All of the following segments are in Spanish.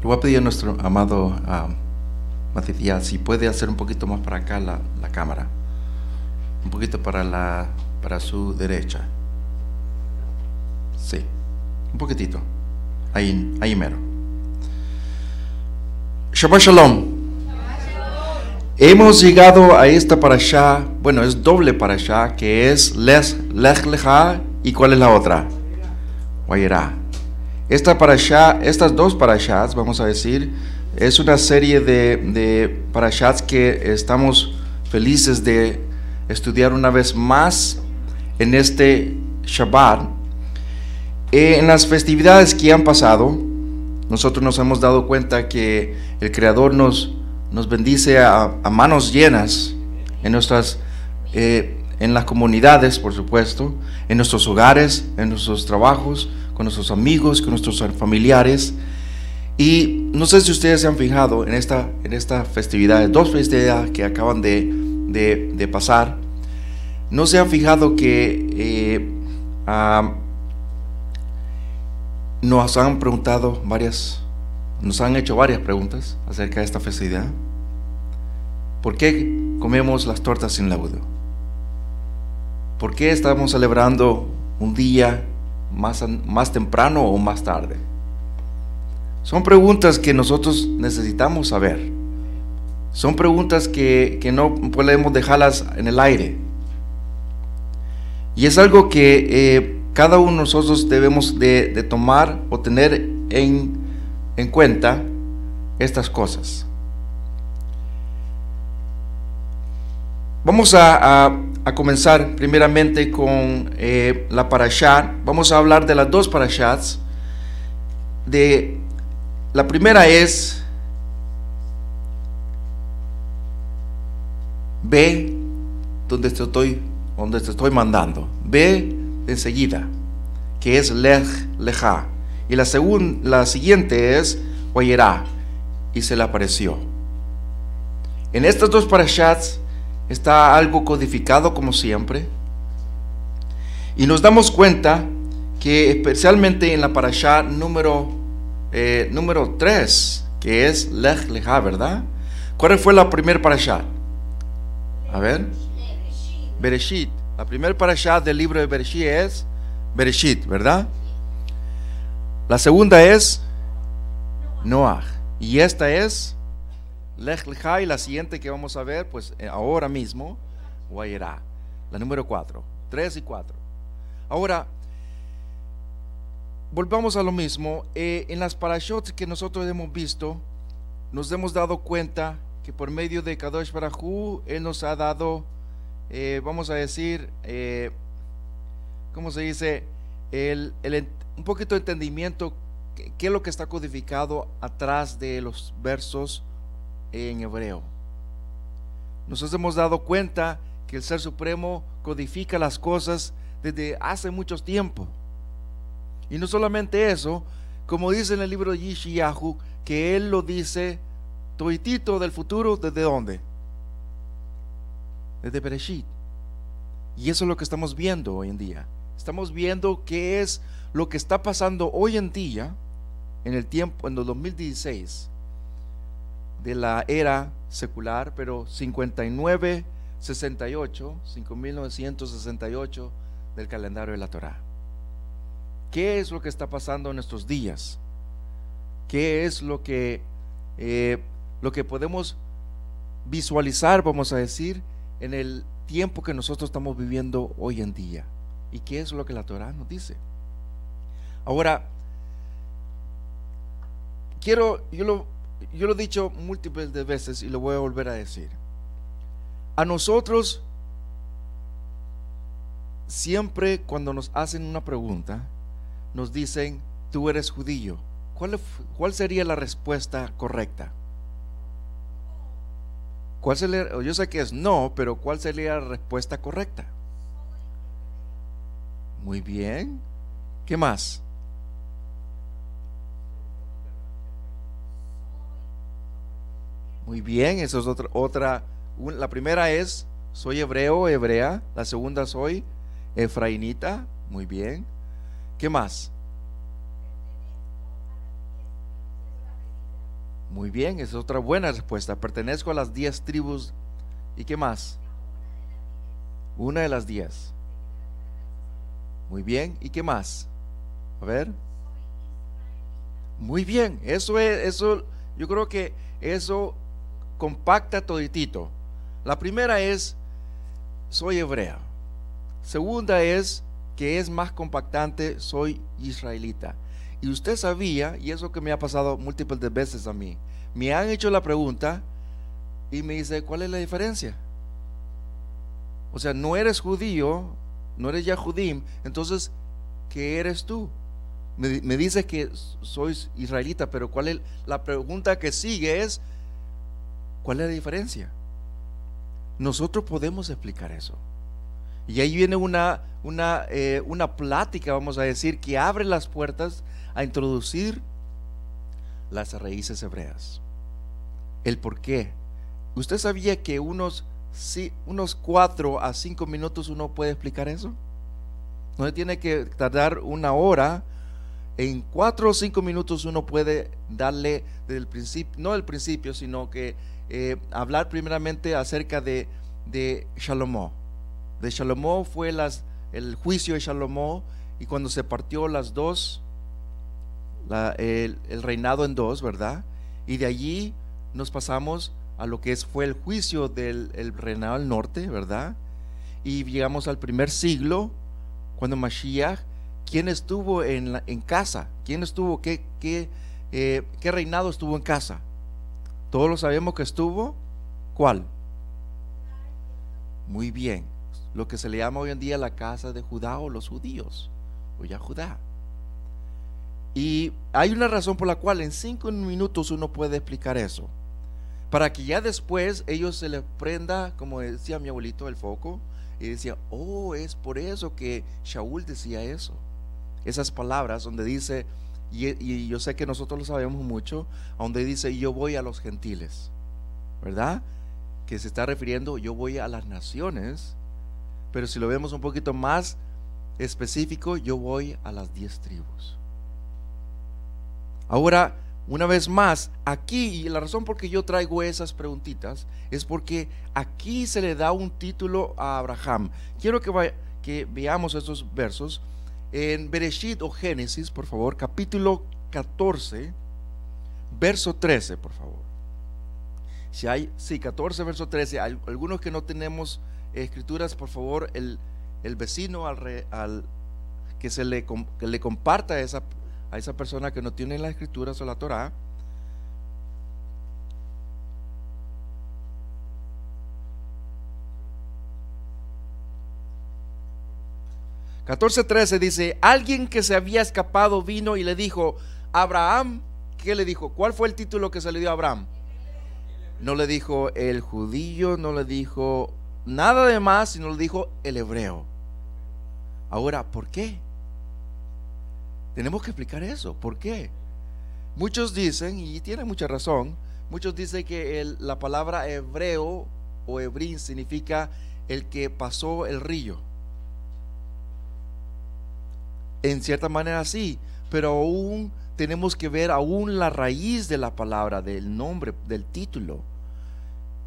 Le voy a pedir a nuestro amado Matías si puede hacer un poquito más para acá la cámara. Un poquito para su derecha. Sí, un poquitito. Ahí mero. Shabbat Shalom. Hemos llegado a esta parashá, bueno, es doble parashá, que es Lech Lecha, y ¿cuál es la otra? Vayera. Estas dos parashás, vamos a decir, es una serie de parashás que estamos felices de estudiar una vez más en este Shabbat. En las festividades que han pasado, nosotros nos hemos dado cuenta que el Creador nos bendice a manos llenas en en las comunidades, por supuesto, en nuestros hogares, en nuestros trabajos, con nuestros amigos, con nuestros familiares. Y no sé si ustedes se han fijado en esta festividad, dos festividades que acaban de pasar. ¿No se han fijado que nos han hecho varias preguntas acerca de esta festividad? ¿Por qué comemos las tortas sin laudo? ¿Por qué estamos celebrando un día más temprano o más tarde? Son preguntas que nosotros necesitamos saber. Son preguntas que no podemos dejarlas en el aire. Y es algo que cada uno de nosotros debemos de tomar o tener en cuenta estas cosas. Vamos a comenzar primeramente con la parashá. Vamos a hablar de las dos parashás. La primera es ve donde te estoy mandando. Ve enseguida, que es Lech Lecha. Y la siguiente es Vayera, y se le apareció. En estas dos parashás está algo codificado como siempre. Y nos damos cuenta que especialmente en la parashá número 3, que es Lech Lecha, ¿verdad? ¿Cuál fue la primera parashá? A ver. Bereshit. La primera parashá del libro de Bereshit es Bereshit, ¿verdad? La segunda es Noach. Y esta es Lech Lecha, y la siguiente que vamos a ver, pues ahora mismo, Vayera. La número 4. 3 y 4. Ahora, volvamos a lo mismo. En las parashot que nosotros hemos visto, nos hemos dado cuenta que por medio de Kadosh Baruj Hu, Él nos ha dado, vamos a decir, ¿cómo se dice? Un poquito de entendimiento, qué es lo que está codificado atrás de los versos en hebreo. Nos hemos dado cuenta que el Ser Supremo codifica las cosas desde hace mucho tiempo. Y no solamente eso, como dice en el libro de Yeshayahu, que Él lo dice toitito del futuro. ¿Desde dónde? Desde Bereshit. Y eso es lo que estamos viendo hoy en día. Estamos viendo qué es lo que está pasando hoy en día, en el 2016, de la era secular, pero 5968 del calendario de la Torá. ¿Qué es lo que está pasando en estos días? ¿Qué es lo que podemos visualizar, vamos a decir, en el tiempo que nosotros estamos viviendo hoy en día? ¿Y qué es lo que la Torá nos dice? Ahora, yo lo he dicho múltiples de veces y lo voy a volver a decir. A nosotros, siempre cuando nos hacen una pregunta, nos dicen, tú eres judío. ¿Cuál sería la respuesta correcta? Yo sé que es no, pero ¿cuál sería la respuesta correcta? Muy bien. ¿Qué más? Muy bien, eso es otra. La primera es, soy hebreo o hebrea. La segunda, soy efraínita. Muy bien. ¿Qué más? Muy bien, es otra buena respuesta. Pertenezco a las 10 tribus. ¿Y qué más? Una de las 10. Muy bien, ¿y qué más? A ver. Muy bien, eso, yo creo que eso compacta toditito. La primera es, soy hebrea. Segunda es, que es más compactante, soy israelita. Y usted sabía, y eso que me ha pasado múltiples de veces a mí, me han hecho la pregunta y me dice, ¿cuál es la diferencia? O sea, no eres judío, no eres Yahudim, entonces, ¿qué eres tú? Me dice que sois israelita, pero ¿cuál es la pregunta que sigue? Es, ¿cuál es la diferencia? Nosotros podemos explicar eso. Y ahí viene una plática, vamos a decir, que abre las puertas a introducir las raíces hebreas. El por qué. ¿Usted sabía que unos 4 a 5 minutos uno puede explicar eso? No tiene que tardar una hora. En 4 o 5 minutos uno puede darle del principio, no del principio, sino que hablar primeramente acerca de Salomón. De Salomón fue el juicio de Salomón, y cuando se partió las dos, el reinado en dos, ¿verdad? Y de allí nos pasamos a lo que fue el juicio del reinado del norte, ¿verdad? Y llegamos al primer siglo, cuando Mashiach. ¿Quién estuvo en casa? ¿Quién estuvo? ¿Qué reinado estuvo en casa? Todos lo sabemos que estuvo. ¿Cuál? Muy bien. Lo que se le llama hoy en día la casa de Judá, o los judíos, o Yahudá. Y hay una razón por la cual en 5 minutos uno puede explicar eso, para que ya después ellos se les prenda, como decía mi abuelito, el foco, y decía, oh, es por eso que Shaul decía eso. Esas palabras donde dice, y yo sé que nosotros lo sabemos mucho, donde dice, yo voy a los gentiles, ¿verdad? Que se está refiriendo, yo voy a las naciones. Pero si lo vemos un poquito más específico, yo voy a las 10 tribus. Ahora, una vez más, aquí, y la razón por que yo traigo esas preguntitas es porque aquí se le da un título a Abraham. Quiero que veamos estos versos en Bereshit o Génesis, por favor, capítulo 14, verso 13, por favor. 14, verso 13. Hay algunos que no tenemos escrituras, por favor, el vecino que le comparta a esa persona que no tiene las escrituras o la Torah. (14:13) dice, alguien que se había escapado vino y le dijo, Abraham, ¿qué le dijo? ¿Cuál fue el título que se le dio a Abraham? No le dijo el judío, no le dijo nada de más, sino le dijo el hebreo. Ahora, ¿por qué? Tenemos que explicar eso. ¿Por qué? Muchos dicen, y tienen mucha razón, muchos dicen que la palabra hebreo o hebrín significa el que pasó el río. En cierta manera sí, pero aún tenemos que ver aún la raíz de la palabra, del nombre, del título.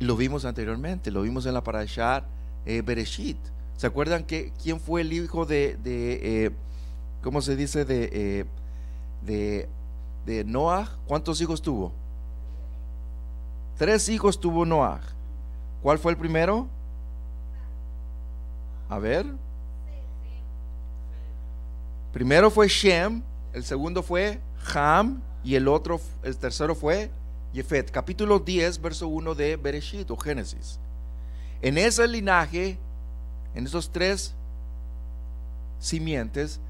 Y lo vimos anteriormente, lo vimos en la parashat Bereshit. ¿Se acuerdan quién fue el hijo ¿cómo se dice? De Noah? ¿Cuántos hijos tuvo? 3 hijos tuvo Noah. ¿Cuál fue el primero? A ver. Primero fue Shem, el segundo fue Ham, y el tercero fue Jefet. Capítulo 10, verso 1 de Bereshit o Génesis. En ese linaje, en esos 3 simientes,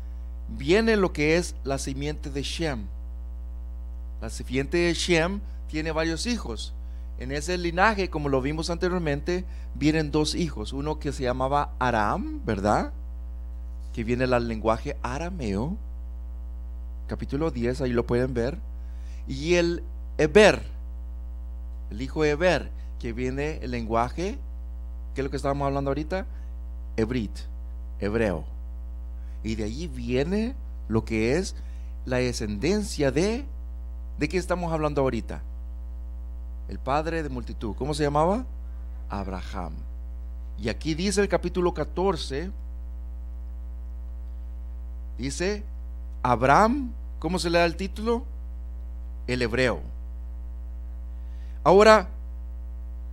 viene lo que es la simiente de Shem. La simiente de Shem tiene varios hijos. En ese linaje, como lo vimos anteriormente, vienen 2 hijos. Uno que se llamaba Aram, ¿verdad? Que viene del lenguaje arameo. Capítulo 10, ahí lo pueden ver. Y el Eber, el hijo de Eber, que viene el lenguaje, ¿qué es lo que estábamos hablando ahorita? Hebrit, hebreo. Y de allí viene lo que es la descendencia ¿de qué estamos hablando ahorita? el padre de multitud. ¿Cómo se llamaba? Abraham. Y aquí dice el capítulo 14, dice Abraham, ¿cómo se le da el título? El hebreo. Ahora,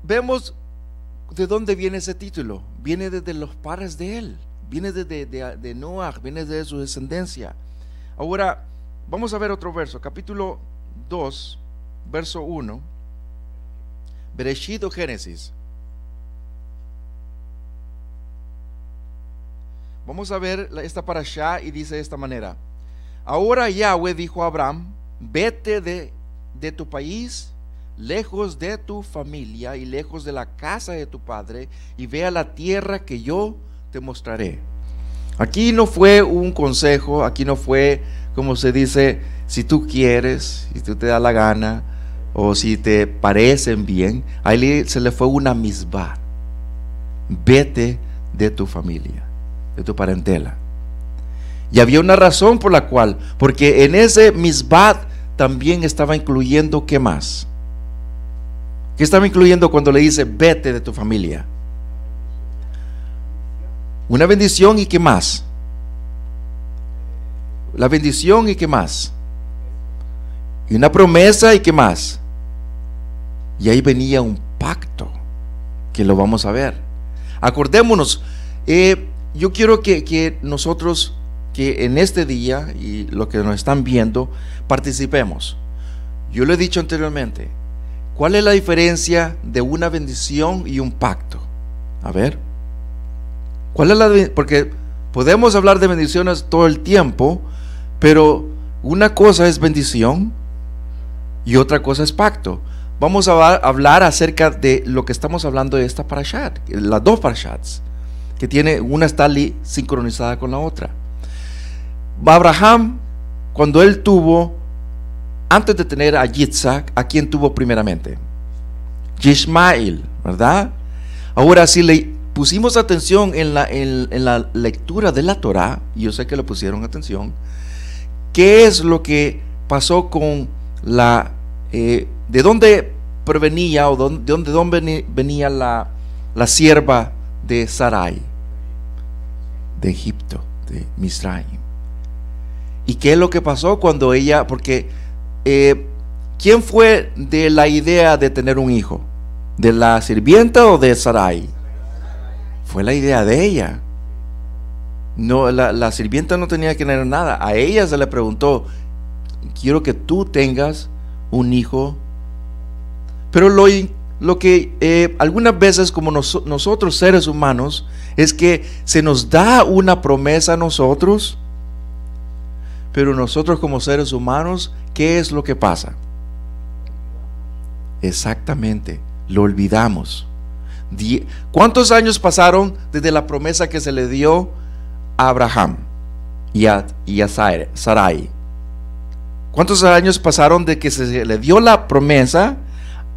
vemos de dónde viene ese título. Viene desde los padres de él, viene de Noah, viene de su descendencia. Ahora, vamos a ver otro verso, capítulo 2, verso 1, Bereshit o Génesis. Vamos a ver esta parashá y dice de esta manera: ahora Yahweh dijo a Abraham, vete de tu país, lejos de tu familia y lejos de la casa de tu padre, y ve a la tierra que yo te mostraré. Aquí no fue un consejo, aquí no fue como se dice, si tú quieres, si tú te da la gana, o si te parecen bien. Ahí se le fue una misbah: vete de tu familia, de tu parentela. Y había una razón por la cual, porque en ese misbah también estaba incluyendo, ¿qué más? ¿Qué estaba incluyendo cuando le dice vete de tu familia? Una bendición, ¿y qué más? La bendición, ¿y qué más? Y una promesa, ¿y qué más? Y ahí venía un pacto, que lo vamos a ver. Acordémonos, yo quiero que nosotros, que en este día, y los que nos están viendo, participemos. Yo lo he dicho anteriormente, ¿cuál es la diferencia de una bendición y un pacto? A ver, ¿cuál es porque podemos hablar de bendiciones todo el tiempo, pero una cosa es bendición y otra cosa es pacto. Vamos a hablar acerca de lo que estamos hablando de esta parashat, las dos parashats, que tiene una está sincronizada con la otra. Abraham, cuando él tuvo, antes de tener a Yitzhak, ¿a quién tuvo primeramente? Ishmael, ¿verdad? Ahora, si le pusimos atención en la lectura de la Torah, y yo sé que le pusieron atención, ¿qué es lo que pasó con de dónde provenía o de dónde venía la sierva de Sarai? De Egipto, de Misraim. ¿Y qué es lo que pasó cuando ella, porque ¿quién fue de la idea de tener un hijo? ¿De la sirvienta o de Sarai? Fue la idea de ella. No, la sirvienta no tenía que tener nada. A ella se le preguntó, quiero que tú tengas un hijo. Pero lo que algunas veces, como nosotros seres humanos, es que se nos da una promesa a nosotros, pero nosotros como seres humanos, ¿qué es lo que pasa? Exactamente, lo olvidamos. ¿Cuántos años pasaron desde la promesa que se le dio a Abraham y a Sarai? ¿Cuántos años pasaron de que se le dio la promesa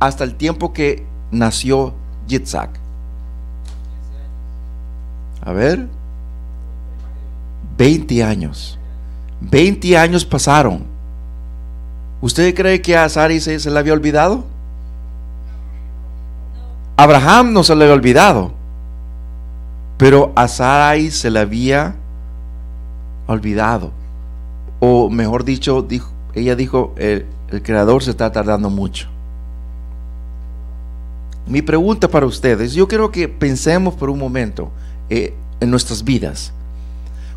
hasta el tiempo que nació Yitzhak? A ver, 20 años. 20 años pasaron. ¿Usted cree que a Sarai se le había olvidado? A Abraham no se le había olvidado, pero a Sarai se le había olvidado. O mejor dicho, ella dijo, el Creador se está tardando mucho. Mi pregunta para ustedes, yo quiero que pensemos por un momento en nuestras vidas.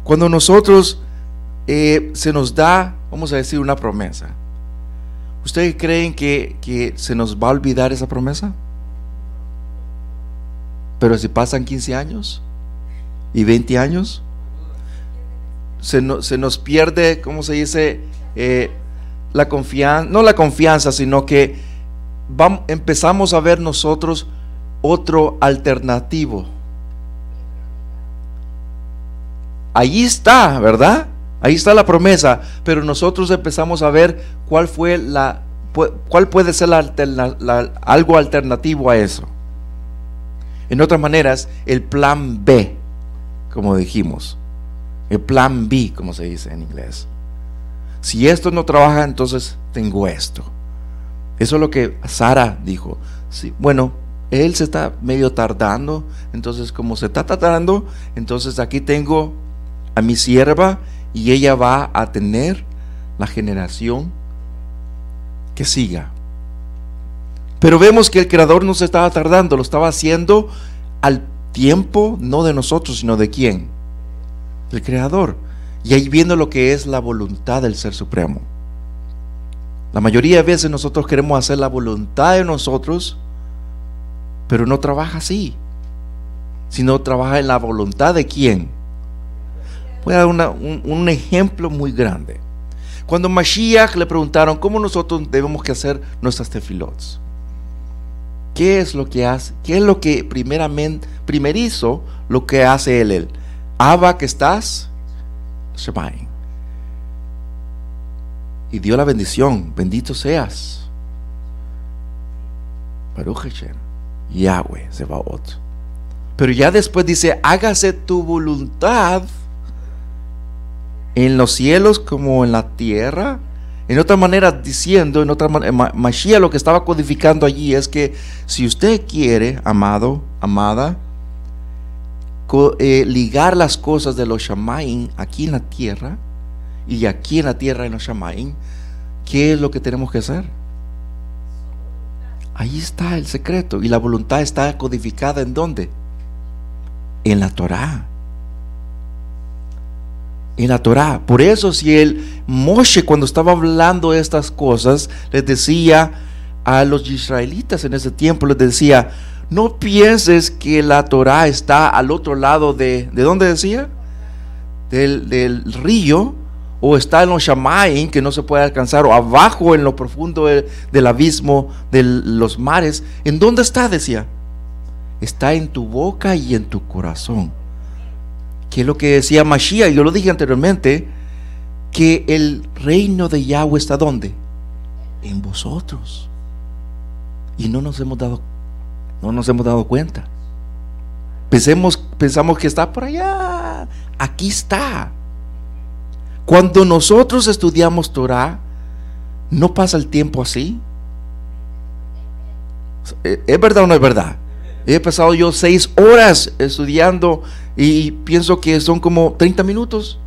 Cuando nosotros se nos da, vamos a decir, una promesa, ¿ustedes creen que se nos va a olvidar esa promesa? Pero si pasan 15 años y 20 años, se nos pierde, ¿cómo se dice? La confianza, no la confianza, sino que empezamos a ver nosotros otro alternativo. Ahí está, ¿verdad? Ahí está la promesa, pero nosotros empezamos a ver cuál puede ser algo alternativo a eso. En otras maneras, el plan B, como dijimos, el plan B, como se dice en inglés. Si esto no trabaja, entonces tengo esto. Eso es lo que Sara dijo. Sí, bueno, él se está medio tardando, entonces como se está tardando, entonces aquí tengo a mi sierva y ella va a tener la generación que siga. Pero vemos que el Creador no se estaba tardando, lo estaba haciendo al tiempo, no de nosotros, sino de quién, del Creador. Y ahí viendo lo que es la voluntad del Ser Supremo. La mayoría de veces nosotros queremos hacer la voluntad de nosotros, pero no trabaja así, sino trabaja en la voluntad de quién. Voy a dar un ejemplo muy grande. Cuando Mashiach le preguntaron cómo nosotros debemos que hacer nuestras tefilots, ¿qué es lo que hace? ¿Qué es lo que primerizo lo que hace él? Abba, que estás Shemayim. Y dio la bendición, bendito seas Baruch Hashem, Yahweh Sebaot. Pero ya después dice, hágase tu voluntad en los cielos como en la tierra. En otra manera diciendo, Mashiach lo que estaba codificando allí es que si usted quiere, amado, amada, ligar las cosas de los Shamayim aquí en la tierra y aquí en la tierra en los Shamayim, ¿qué es lo que tenemos que hacer? Ahí está el secreto. Y la voluntad está codificada ¿en dónde? En la Torah. En la Torah. Por eso si el Moshe, cuando estaba hablando estas cosas, les decía a los israelitas en ese tiempo, les decía, no pienses que la Torah está al otro lado ¿de dónde decía? Del río, o está en los Shamayim que no se puede alcanzar, o abajo en lo profundo del abismo de los mares. ¿En dónde está? Decía, está en tu boca y en tu corazón. Que es lo que decía Mashiach, yo lo dije anteriormente, que el reino de Yahweh está ¿dónde? En vosotros. Y no nos hemos dado cuenta. Pensamos que está por allá. Aquí está. Cuando nosotros estudiamos Torah, ¿no pasa el tiempo así? ¿Es verdad o no es verdad? He pasado yo 6 horas estudiando y pienso que son como 30 minutos.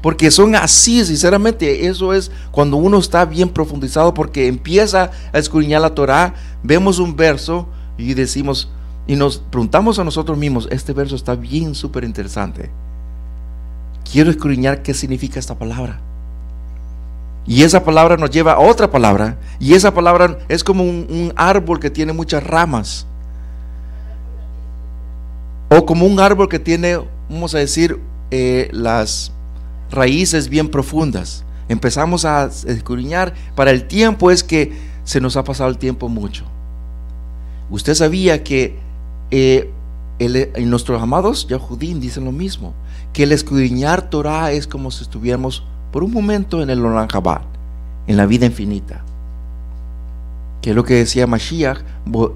Porque son así, sinceramente. Eso es cuando uno está bien profundizado, porque empieza a escudriñar la Torah, vemos un verso y decimos, y nos preguntamos a nosotros mismos, este verso está bien, súper interesante. Quiero escudriñar qué significa esta palabra. Y esa palabra nos lleva a otra palabra. Y esa palabra es como un árbol que tiene muchas ramas. O como un árbol que tiene, vamos a decir, las raíces bien profundas. Empezamos a escudriñar. Para el tiempo es que se nos ha pasado el tiempo mucho. Usted sabía que nuestros amados Yahudim dicen lo mismo, que el escudriñar Torah es como si estuviéramos por un momento en el Olam Haba, en la vida infinita. Que es lo que decía Mashiach,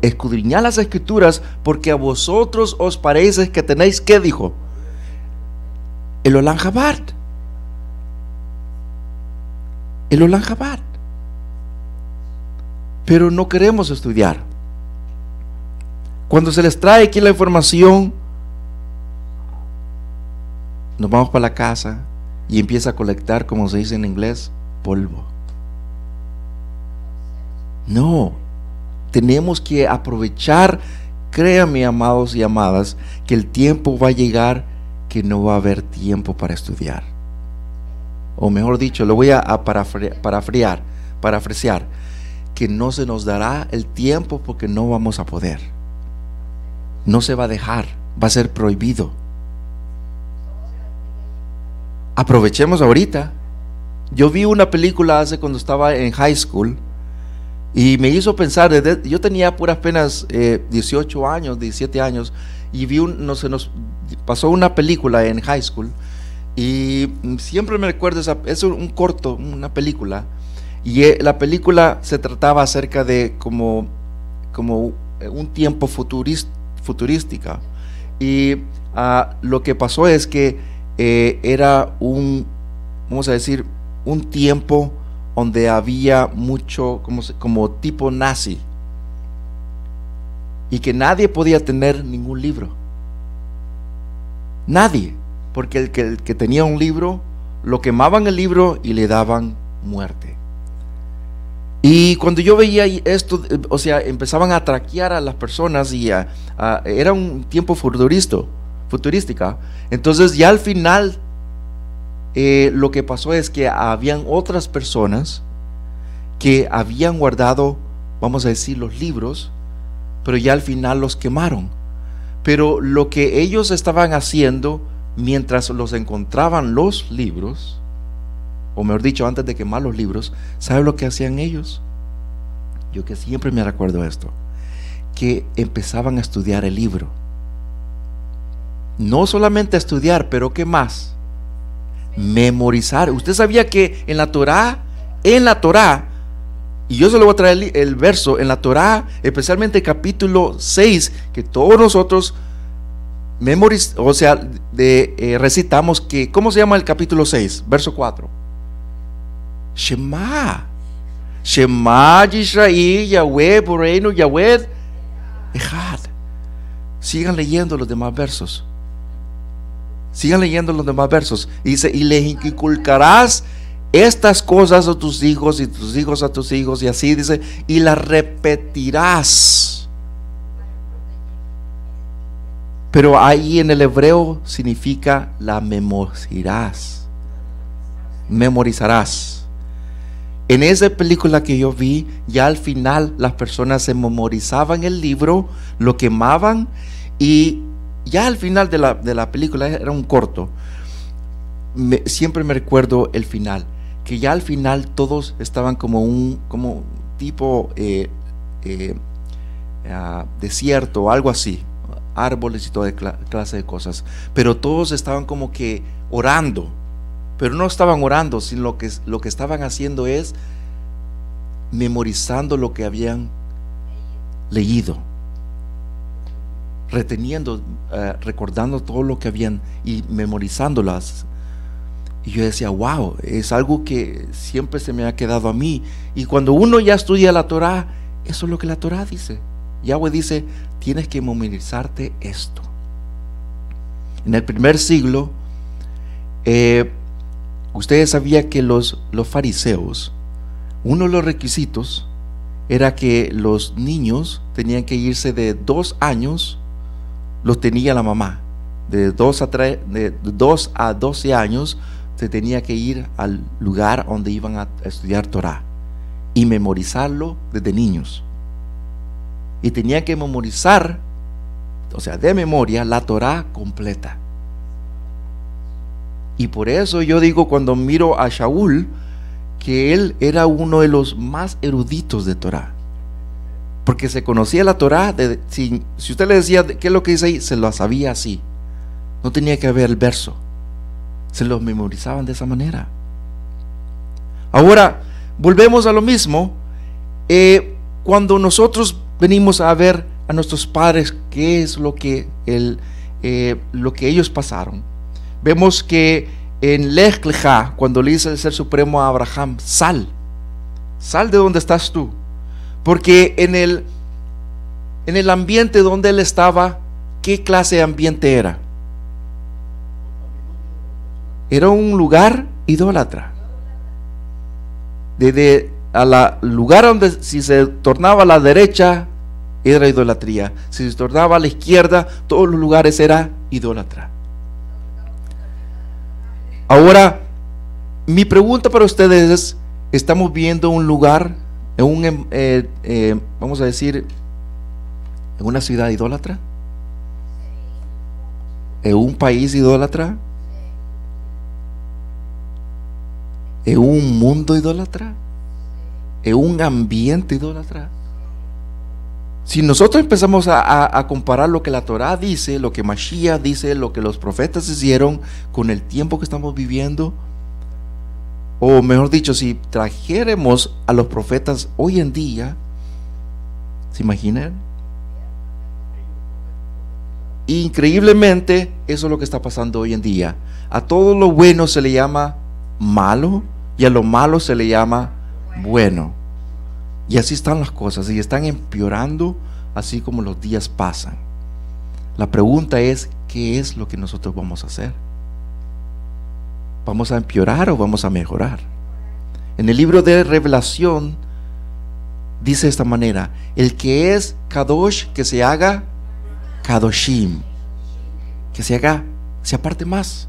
escudriñad las escrituras porque a vosotros os parece que tenéis, ¿qué dijo? El Olam Haba. El Olam Haba. Pero no queremos estudiar. Cuando se les trae aquí la información, nos vamos para la casa y empieza a colectar, como se dice en inglés, polvo. No, tenemos que aprovechar. Créanme, amados y amadas, que el tiempo va a llegar que no va a haber tiempo para estudiar. O mejor dicho, lo voy a parafrasear, que no se nos dará el tiempo porque no vamos a poder. No se va a dejar, va a ser prohibido. Aprovechemos ahorita. Yo vi una película hace cuando estaba en high school y me hizo pensar, yo tenía puras apenas 18 años, 17 años, y se nos pasó una película en high school y siempre me recuerdo es un corto, una película, y la película se trataba acerca de como un tiempo futurística, y lo que pasó es que era vamos a decir, un tiempo donde había mucho como tipo nazi, y que nadie podía tener ningún libro, nadie, porque el que tenía un libro, lo quemaban el libro y le daban muerte. Y cuando yo veía esto, o sea, empezaban a traquear a las personas y era un tiempo futurística. Entonces ya al final lo que pasó es que habían otras personas que habían guardado, vamos a decir, los libros, pero ya al final los quemaron. Pero lo que ellos estaban haciendo mientras los encontraban los libros, o mejor dicho, antes de quemar los libros, ¿sabe lo que hacían ellos? Yo que siempre me recuerdo esto, que empezaban a estudiar el libro. No solamente a estudiar, pero ¿qué más? Memorizar. Usted sabía que en la Torá, y yo se lo voy a traer el verso, en la Torá, especialmente el capítulo 6, que todos nosotros recitamos, que, ¿cómo se llama el capítulo 6? Verso 4. Shema Yisrael, Yahweh, Boreinu, Yahweh Echad. Sigan leyendo los demás versos. Y dice, y les inculcarás estas cosas a tus hijos y tus hijos a tus hijos, y así dice, y las repetirás. Pero ahí en el hebreo significa la memorizarás. En esa película que yo vi, ya al final las personas se memorizaban el libro, lo quemaban, y ya al final de la película, era un corto, siempre me recuerdo el final, que ya al final todos estaban como tipo desierto o algo así, árboles y toda clase de cosas, pero todos estaban como que orando. Pero no estaban orando, sino lo que estaban haciendo es memorizando lo que habían leído, reteniendo, recordando todo lo que habían y memorizándolas. Y yo decía, wow, es algo que siempre se me ha quedado a mí. Y cuando uno ya estudia la Torá, eso es lo que la Torá dice. Yahweh dice, tienes que memorizarte esto. En el primer siglo, ustedes sabían que los fariseos, uno de los requisitos era que los niños tenían que irse de 2 años, los tenía la mamá, de 2 a 12 años se tenía que ir al lugar donde iban a estudiar Torah y memorizarlo desde niños, y tenían que memorizar, o sea, de memoria, la Torah completa. Y por eso yo digo, cuando miro a Shaul, que él era uno de los más eruditos de Torah, porque se conocía la Torah. Si usted le decía qué es lo que dice ahí, se lo sabía así, no tenía que ver el verso, se los memorizaban de esa manera. Ahora volvemos a lo mismo. Cuando nosotros venimos a ver a nuestros padres, qué es lo que ellos pasaron, vemos que en Lech Lecha, cuando le dice el Ser Supremo a Abraham, sal de donde estás tú, porque en el ambiente donde él estaba, ¿qué clase de ambiente era? Era un lugar idólatra. Desde lugar donde, si se tornaba a la derecha, era idolatría; si se tornaba a la izquierda, todos los lugares era idólatra. Ahora, mi pregunta para ustedes es, ¿estamos viendo un lugar, vamos a decir, en una ciudad idólatra? ¿En un país idólatra? ¿En un mundo idólatra? ¿En un ambiente idólatra? Si nosotros empezamos a comparar lo que la Torá dice, lo que Mashiach dice, lo que los profetas hicieron con el tiempo que estamos viviendo, o mejor dicho, si trajéramos a los profetas hoy en día, ¿se imaginan? Increíblemente, eso es lo que está pasando hoy en día. A todo lo bueno se le llama malo, y a lo malo se le llama Bueno, y así están las cosas, y están empeorando así como los días pasan. La pregunta es, ¿qué es lo que nosotros vamos a hacer? ¿Vamos a empeorar o vamos a mejorar? En el libro de Revelación dice de esta manera: el que es Kadosh, que se haga Kadoshim, que se aparte más,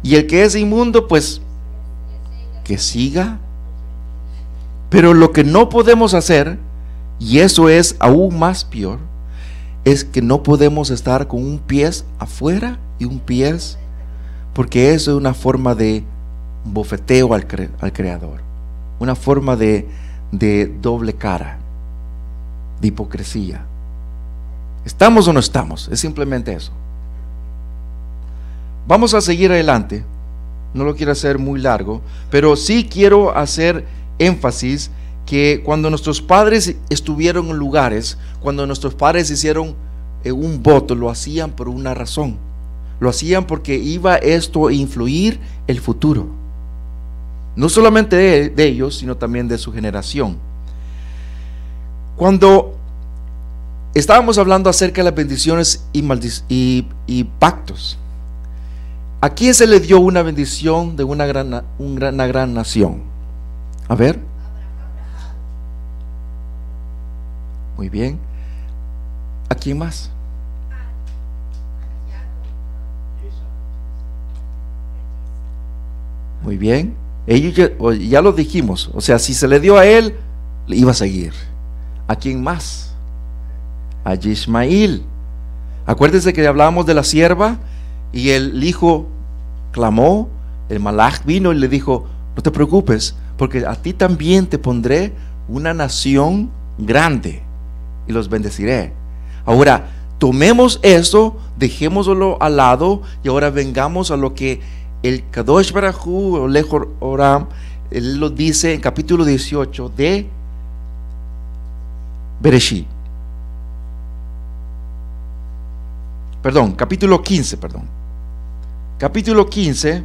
y el que es inmundo, pues que siga. Pero lo que no podemos hacer, y eso es aún más peor, es que no podemos estar con un pie afuera y un pie, porque eso es una forma de bofeteo al Creador, una forma de doble cara, de hipocresía. ¿Estamos o no estamos? Es simplemente eso. Vamos a seguir adelante. No lo quiero hacer muy largo, pero sí quiero hacer énfasis que cuando nuestros padres estuvieron en lugares, cuando nuestros padres hicieron un voto, lo hacían por una razón. Lo hacían porque iba esto a influir el futuro, no solamente de ellos, sino también de su generación. Cuando estábamos hablando acerca de las bendiciones y pactos, ¿a quién se le dio una bendición de una gran nación? A ver. Muy bien. ¿A quién más? Muy bien. Ellos ya lo dijimos. O sea, si se le dio a él, le iba a seguir. ¿A quién más? A Ismael. Acuérdense que hablábamos de la sierva y el hijo clamó, el malaj vino y le dijo: no te preocupes, porque a ti también te pondré una nación grande y los bendeciré. Ahora, tomemos eso, dejémoslo al lado y ahora vengamos a lo que el Kadosh Baruj Hu, o Lejor Oram, él lo dice en capítulo 18 de Bereshit. Perdón, capítulo 15, perdón. Capítulo 15.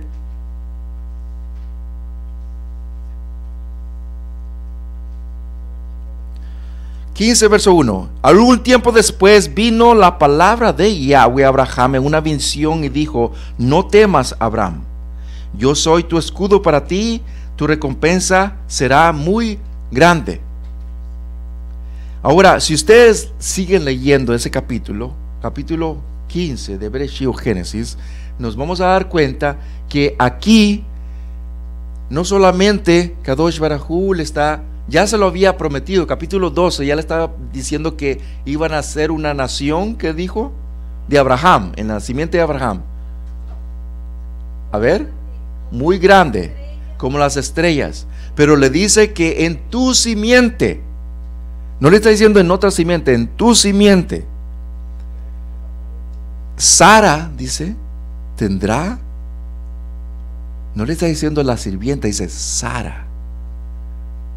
Verso 1. Algún tiempo después vino la palabra de Yahweh a Abraham en una visión y dijo: no temas, Abraham, yo soy tu escudo para ti, tu recompensa será muy grande. Ahora, si ustedes siguen leyendo ese capítulo 15 de Bereshit o Génesis, nos vamos a dar cuenta que aquí no solamente Kadosh Baruj Hu ya se lo había prometido. Capítulo 12 ya le estaba diciendo que iban a ser una nación, que dijo, de Abraham, en la simiente de Abraham. A ver, muy grande, como las estrellas. Pero le dice que en tu simiente, no le está diciendo en otra simiente, en tu simiente. Sara, dice, tendrá, no le está diciendo la sirvienta, dice Sara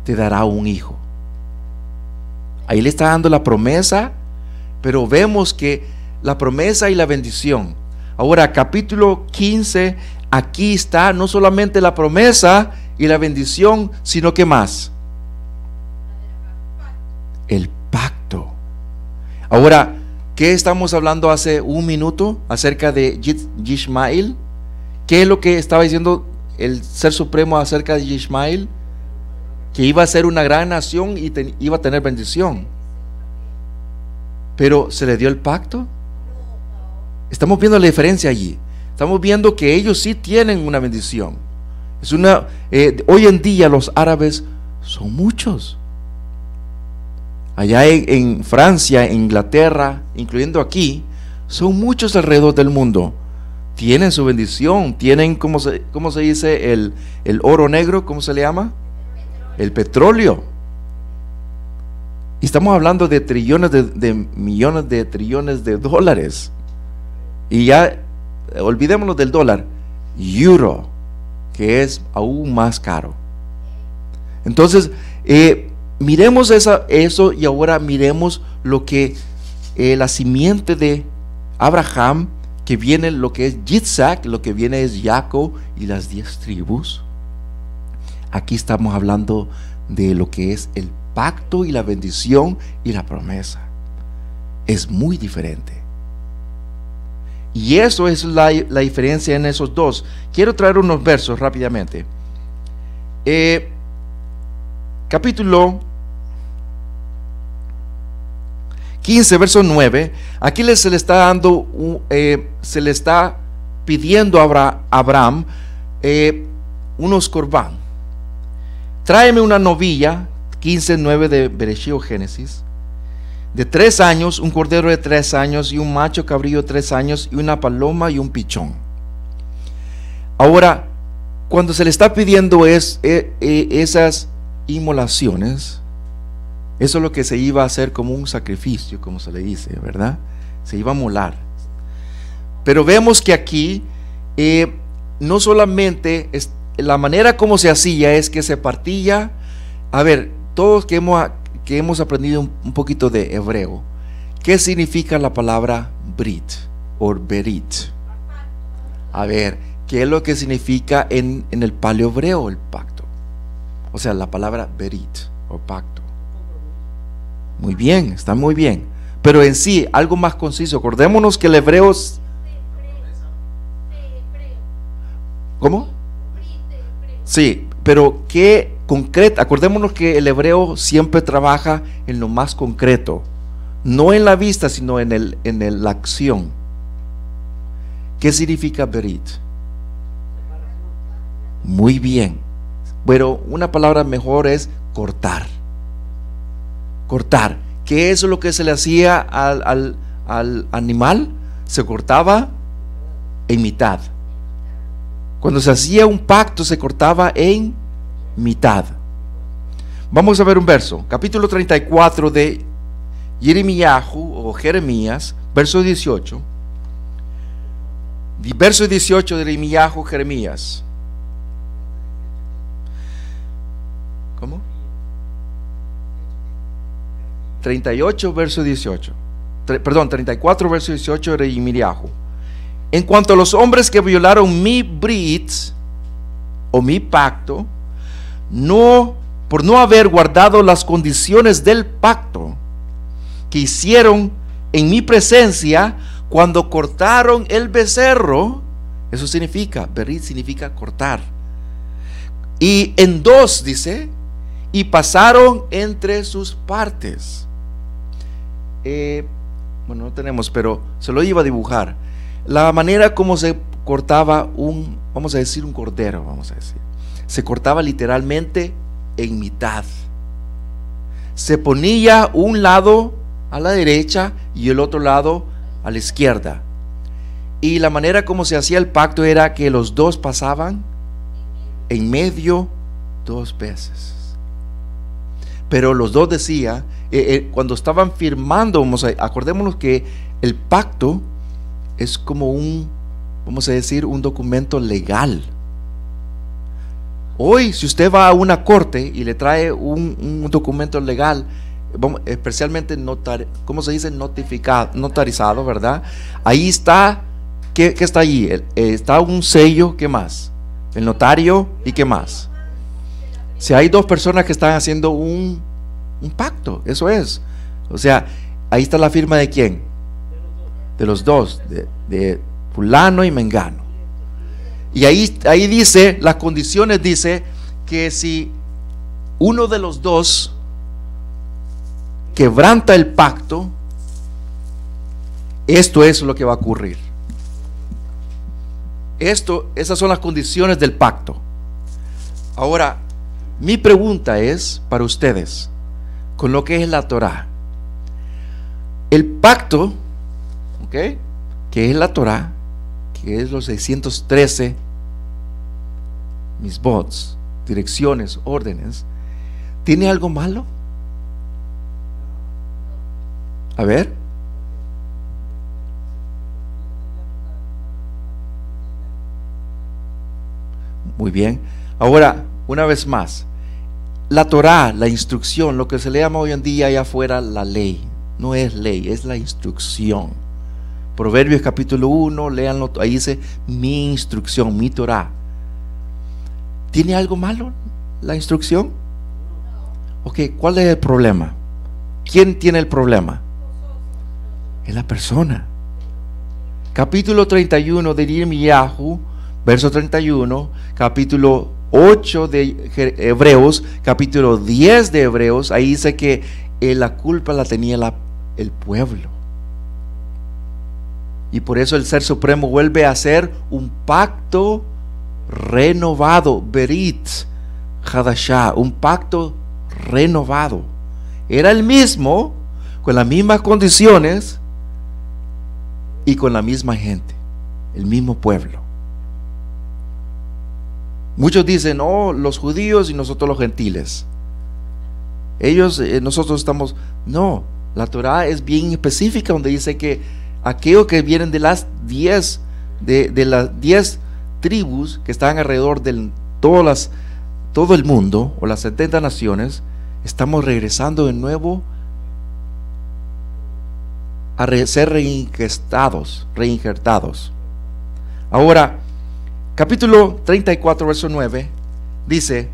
te dará un hijo. Ahí le está dando la promesa, pero vemos que la promesa y la bendición. Ahora, capítulo 15, aquí está no solamente la promesa y la bendición, sino que más, el pacto. Ahora, ¿qué estamos hablando hace un minuto acerca de Ismael? ¿Qué es lo que estaba diciendo el Ser Supremo acerca de Ismael? Que iba a ser una gran nación y iba a tener bendición. Pero ¿se le dio el pacto? Estamos viendo la diferencia allí. Estamos viendo que ellos sí tienen una bendición. Hoy en día los árabes son muchos. Allá en Francia, en Inglaterra, incluyendo aquí, son muchos alrededor del mundo. Tienen su bendición, tienen, ¿cómo se dice? El oro negro, ¿cómo se le llama? El petróleo. Y estamos hablando de trillones de millones de trillones de dólares. Y ya, olvidémonos del dólar, euro, que es aún más caro. Entonces, miremos eso y ahora miremos lo que la simiente de Abraham, que viene lo que es Yitzhak, lo que viene es Jacob y las 10 tribus. Aquí estamos hablando de lo que es el pacto y la bendición y la promesa. Es muy diferente. Y eso es la diferencia en esos dos. Quiero traer unos versos rápidamente. Capítulo 15, verso 9. Aquí se le está dando, se le está pidiendo a Abraham unos corbán. Tráeme una novilla, 15:9 de Bereshit o Génesis, de 3 años, un cordero de 3 años y un macho cabrío de 3 años y una paloma y un pichón. Ahora, cuando se le está pidiendo esas inmolaciones, eso es lo que se iba a hacer como un sacrificio, como se le dice, ¿verdad? Se iba a molar. Pero vemos que aquí no solamente la manera como se hacía es que se partía. A ver, todos que hemos aprendido un poquito de hebreo, ¿qué significa la palabra brit o berit? A ver, ¿qué es lo que significa en el paleohebreo el pacto? O sea, la palabra berit o pacto. Muy bien, está muy bien. Pero en sí, algo más conciso. Acordémonos que el hebreo... ¿Cómo? Sí, pero ¿qué concreto? Acordémonos que el hebreo siempre trabaja en lo más concreto. No en la vista, sino en la acción. ¿Qué significa berit? Muy bien. Pero una palabra mejor es cortar. Cortar. ¿Qué es lo que se le hacía al animal? Se cortaba en mitad. Cuando se hacía un pacto se cortaba en mitad. Vamos a ver un verso. Capítulo 34 de Yirmiyahu o Jeremías, verso 18. Verso 18 de Yirmiyahu, Jeremías. ¿Cómo? 38 verso 18. Perdón, 34 verso 18 de Yirmiyahu. En cuanto a los hombres que violaron mi brit o mi pacto, por no haber guardado las condiciones del pacto que hicieron en mi presencia cuando cortaron el becerro, eso significa, berit significa cortar, y en dos dice, y pasaron entre sus partes. Bueno, no tenemos, pero se lo iba a dibujar. La manera como se cortaba vamos a decir un cordero, vamos a decir, se cortaba literalmente en mitad. Se ponía un lado a la derecha y el otro lado a la izquierda. Y la manera como se hacía el pacto era que los dos pasaban en medio 2 veces. Pero los dos decía, cuando estaban firmando, acordémonos que el pacto es como vamos a decir, un documento legal. Hoy, si usted va a una corte y le trae un documento legal, especialmente ¿cómo se dice? Notarizado, ¿verdad? Ahí está, ¿qué está allí? Está un sello, ¿qué más? El notario, ¿y qué más? Si hay 2 personas que están haciendo un pacto, eso es. O sea, ahí está la firma de ¿quién? De los dos, de fulano y mengano. Y ahí dice, las condiciones dice que si uno de los dos quebranta el pacto, esto es lo que va a ocurrir. Esas son las condiciones del pacto. Ahora, mi pregunta es para ustedes, con lo que es la Torá. El pacto, ¿ok?, que es la Torá, que es los 613 misbots, direcciones, órdenes, ¿tiene algo malo? A ver. Muy bien. Ahora, una vez más, la Torá, la instrucción, lo que se le llama hoy en día allá afuera la ley, no es ley, es la instrucción. Proverbios capítulo 1, léanlo, ahí dice mi instrucción, mi Torá. ¿Tiene algo malo la instrucción? Ok, ¿cuál es el problema? ¿Quién tiene el problema? Es la persona. Capítulo 31 de Yirmiyahu, verso 31, capítulo 8 de Hebreos, capítulo 10 de Hebreos, ahí dice que la culpa la tenía el pueblo. Y por eso el Ser Supremo vuelve a hacer un pacto renovado, Berit Hadashah, un pacto renovado. Era el mismo, con las mismas condiciones y con la misma gente, el mismo pueblo. Muchos dicen, oh, los judíos y nosotros los gentiles. Ellos, nosotros estamos... No, la Torah es bien específica, donde dice que aquellos que vienen de las 10 de las 10 tribus que están alrededor de todo el mundo, o las 70 naciones, estamos regresando de nuevo a ser reinjertados. Ahora, capítulo 34, verso 9, dice: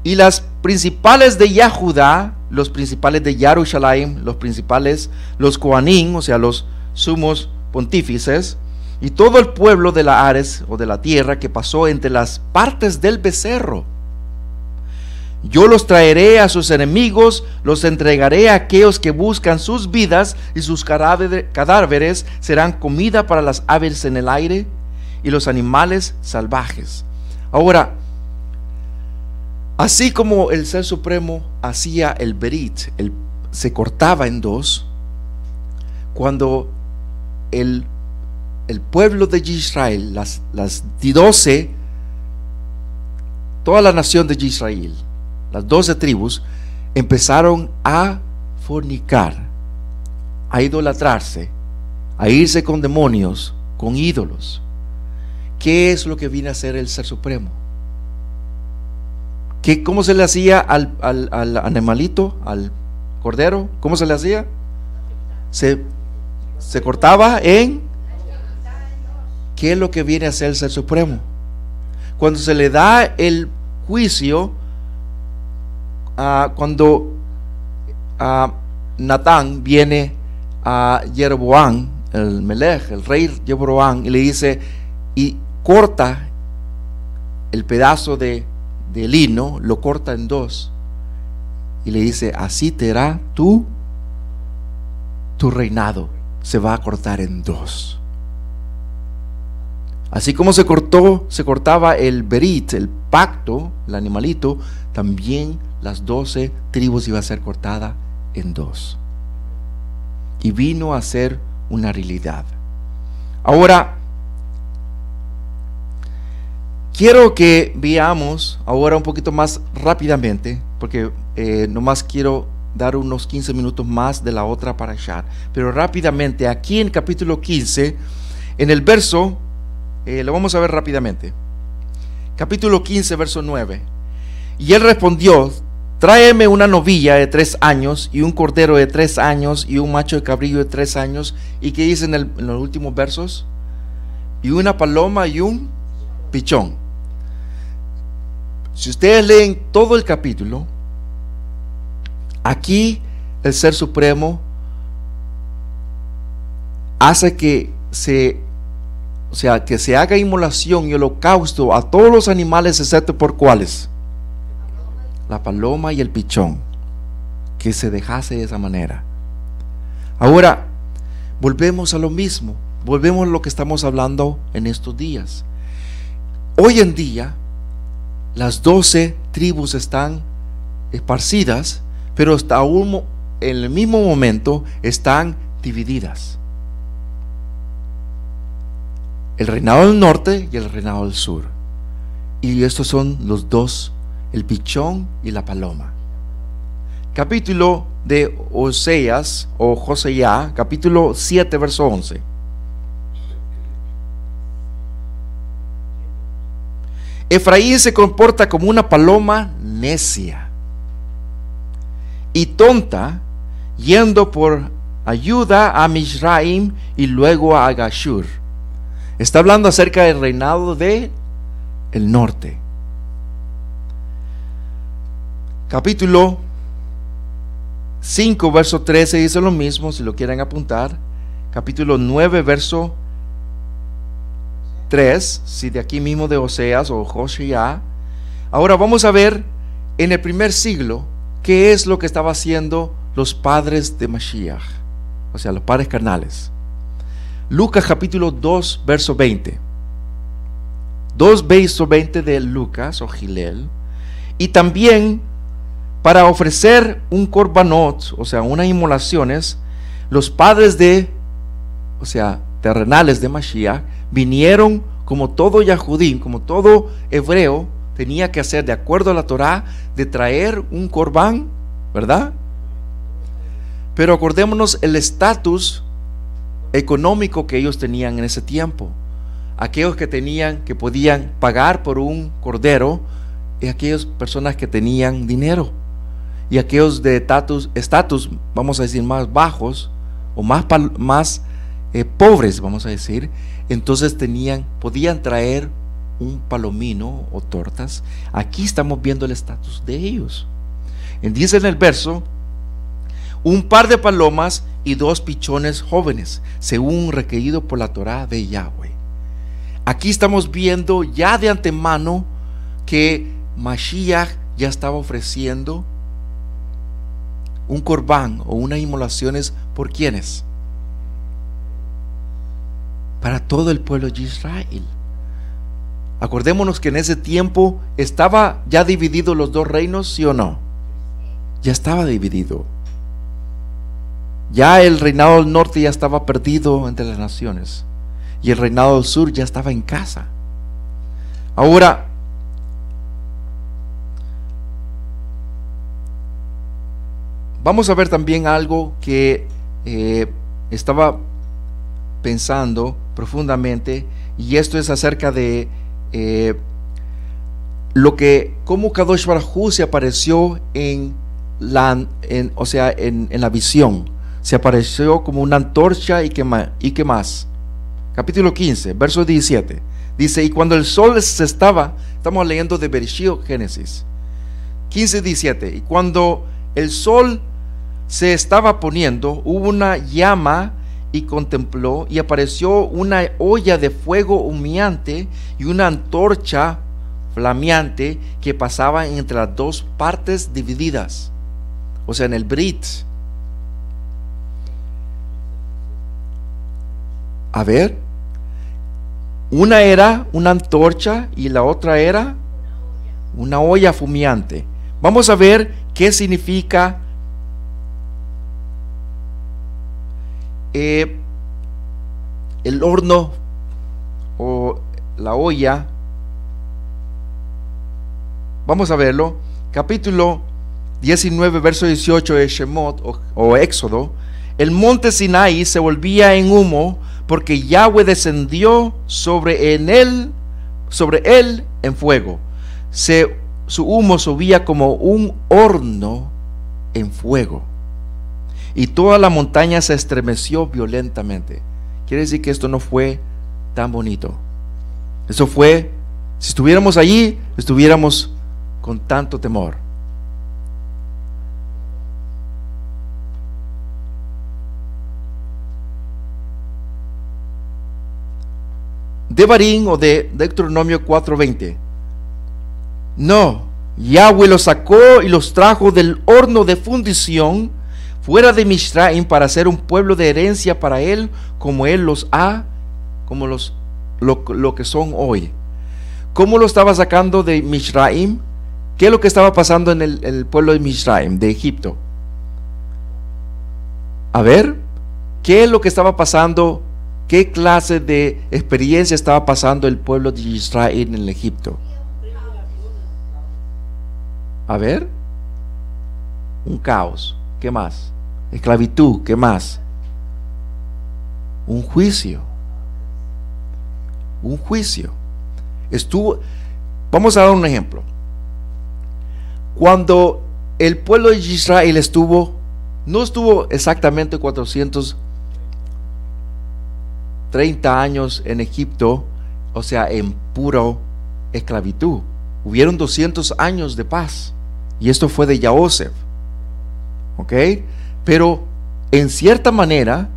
y las principales de Yahudá, los principales de Yarushalayim, los principales, los Kohanim, o sea, los sumos pontífices, y todo el pueblo de la Ares, o de la tierra, que pasó entre las partes del becerro, yo los traeré a sus enemigos, los entregaré a aquellos que buscan sus vidas, y sus cadáveres serán comida para las aves en el aire y los animales salvajes. Ahora, así como el Ser Supremo hacía el Berit, se cortaba en dos, cuando el pueblo de Israel, las 12, toda la nación de Israel, las 12 tribus, empezaron a fornicar, a idolatrarse, a irse con demonios, con ídolos. ¿Qué es lo que viene a hacer el Ser Supremo? ¿Cómo se le hacía al animalito, al cordero? ¿Cómo se le hacía? Se cortaba en... ¿Qué es lo que viene a hacer el Ser Supremo? Cuando se le da el juicio, cuando Natán viene a Jeroboam, el Melech, el rey Jeroboam, y le dice, y corta el pedazo de lino, lo corta en dos, y le dice, así te hará tu reinado, se va a cortar en dos. Así como se cortaba el Berit, el pacto, el animalito, también las 12 tribus iba a ser cortada en dos. Y vino a ser una realidad. Ahora, quiero que veamos ahora un poquito más rápidamente, porque nomás quiero dar unos 15 minutos más de la otra parashá, pero rápidamente, aquí en capítulo 15, en el verso, lo vamos a ver rápidamente. Capítulo 15, verso 9. Y él respondió, tráeme una novilla de 3 años, y un cordero de 3 años, y un macho de cabrillo de 3 años. ¿Y qué dice en los últimos versos? Y una paloma y un pichón. Si ustedes leen todo el capítulo, aquí el Ser Supremo hace que se haga inmolación y holocausto a todos los animales, excepto por ¿cuáles? La paloma y el pichón, que se dejase de esa manera. Ahora, volvemos a lo mismo, volvemos a lo que estamos hablando en estos días. Hoy en día, las 12 tribus están esparcidas, pero hasta aún en el mismo momento están divididas. El reinado del norte y el reinado del sur. Y estos son los dos, el pichón y la paloma. Capítulo de Oseas o Josea, capítulo 7, verso 11. Efraín se comporta como una paloma necia y tonta, yendo por ayuda a Mizraim y luego a Gashur. Está hablando acerca del reinado del norte. Capítulo 5, verso 13 dice lo mismo, si lo quieren apuntar. Capítulo 9, verso 3, si de aquí mismo de Oseas o Joshua. Ahora vamos a ver en el primer siglo qué es lo que estaba haciendo los padres de Mashiach, o sea, los padres carnales. Lucas capítulo 2, verso 20. 2 verso 20 de Lucas o Gilel. Y también para ofrecer un korbanot, o sea, unas inmolaciones, los padres o sea, terrenales de Mashiach, vinieron como todo Yahudín, como todo hebreo, tenía que hacer de acuerdo a la Torá, de traer un corbán, ¿verdad? Pero acordémonos el estatus económico que ellos tenían en ese tiempo. Aquellos que podían pagar por un cordero, y aquellas personas que tenían dinero, y aquellos de estatus, vamos a decir, más bajos o más pobres, vamos a decir, entonces podían traer un palomino o tortas. Aquí estamos viendo el estatus de ellos. Dice en el verso: un par de palomas y 2 pichones jóvenes, según requerido por la Torá de Yahweh. Aquí estamos viendo ya de antemano que Mashiach ya estaba ofreciendo un corbán o unas inmolaciones. ¿Por quiénes? Para todo el pueblo de Israel. Acordémonos que en ese tiempo estaba ya dividido los 2 reinos, ¿sí o no? Ya estaba dividido. Ya el reinado del norte ya estaba perdido entre las naciones, y el reinado del sur ya estaba en casa. Ahora, vamos a ver también algo que estaba pensando profundamente, y esto es acerca de cómo Kadosh Baruj Hu se apareció en la visión. Se apareció como una antorcha y qué más. Capítulo 15, verso 17. Dice: y cuando el sol estamos leyendo de Bereshit, Génesis 15, 17. Y cuando el sol se estaba poniendo, hubo una llama y contempló, y apareció una olla de fuego humeante y una antorcha flameante que pasaba entre las 2 partes divididas, o sea, en el Brit. A ver, una era una antorcha y la otra era una olla fumeante. Vamos a ver qué significa el horno o la olla. Vamos a verlo. Capítulo 19, verso 18 de Shemot o Éxodo. El monte Sinaí se volvía en humo, porque Yahweh descendió sobre él en fuego. Su humo subía como un horno en fuego, y toda la montaña se estremeció violentamente. Quiere decir que esto no fue tan bonito. Eso fue, si estuviéramos allí, estuviéramos con tanto temor. Devarim o de Deuteronomio 4:20. No, Yahweh los sacó y los trajo del horno de fundición fuera de Mizraim para ser un pueblo de herencia para él, como él los ha, como lo que son hoy. ¿Cómo lo estaba sacando de Mizraim? ¿Qué es lo que estaba pasando en el pueblo de Mizraim, de Egipto? A ver, ¿qué es lo que estaba pasando? ¿Qué clase de experiencia estaba pasando el pueblo de Israel en el Egipto? A ver, un caos. ¿Qué más? Esclavitud. ¿Qué más? Un juicio. Un juicio. Vamos a dar un ejemplo. Cuando el pueblo de Israel no estuvo exactamente 430 años en Egipto, o sea, en puro esclavitud. Hubieron 200 años de paz, y esto fue de Yahosef. ¿ok? Pero en cierta manera,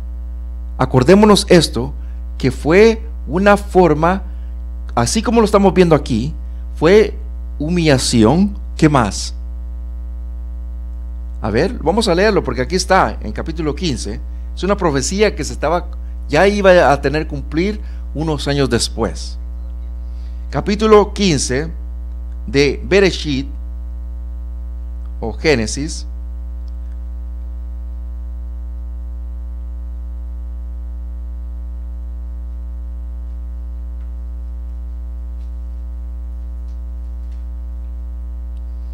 acordémonos esto, que fue una forma, así como lo estamos viendo aquí, fue humillación. ¿Qué más? A ver, vamos a leerlo porque aquí está en capítulo 15. Es una profecía que ya iba a tener cumplir unos años después. Capítulo 15 de Bereshit o Génesis.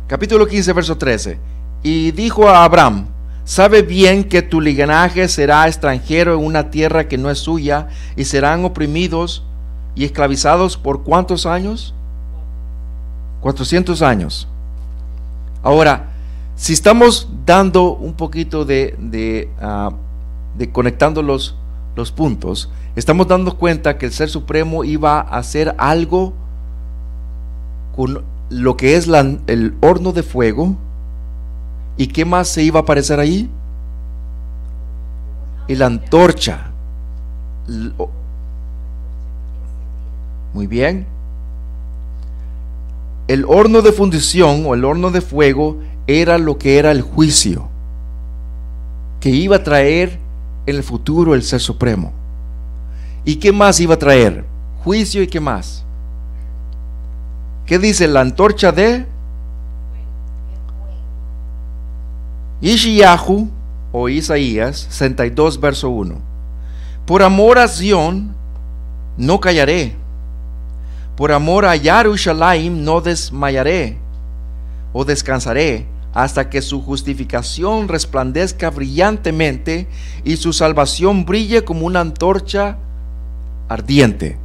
Capítulo 15, verso 13. Y dijo a Abraham: sabe bien que tu linaje será extranjero en una tierra que no es suya, y serán oprimidos y esclavizados por ¿cuántos años? 400 años. Ahora, si estamos dando un poquito de conectando los puntos, estamos dando cuenta que el Ser Supremo iba a hacer algo con lo que es el horno de fuego. ¿Y qué más se iba a aparecer ahí? Y la antorcha. Muy bien. El horno de fundición o el horno de fuego era lo que era el juicio que iba a traer en el futuro el Ser Supremo. ¿Y qué más iba a traer? Juicio. ¿Y qué más? ¿Qué dice la antorcha de Ishiyahu o Isaías 62 verso 1? Por amor a Sión no callaré, por amor a Yarushalayim no desmayaré o descansaré, hasta que su justificación resplandezca brillantemente y su salvación brille como una antorcha ardiente.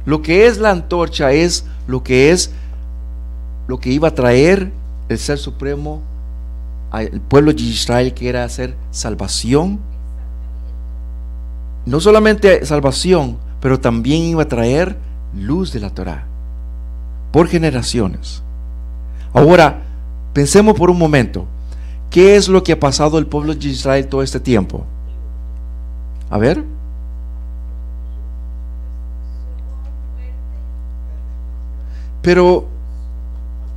Lo que es la antorcha es lo que iba a traer el Ser Supremo al pueblo de Israel, que era hacer salvación. No solamente salvación, pero también iba a traer luz de la Torá por generaciones. Ahora, pensemos por un momento, ¿qué es lo que ha pasado al pueblo de Israel todo este tiempo? A ver. Pero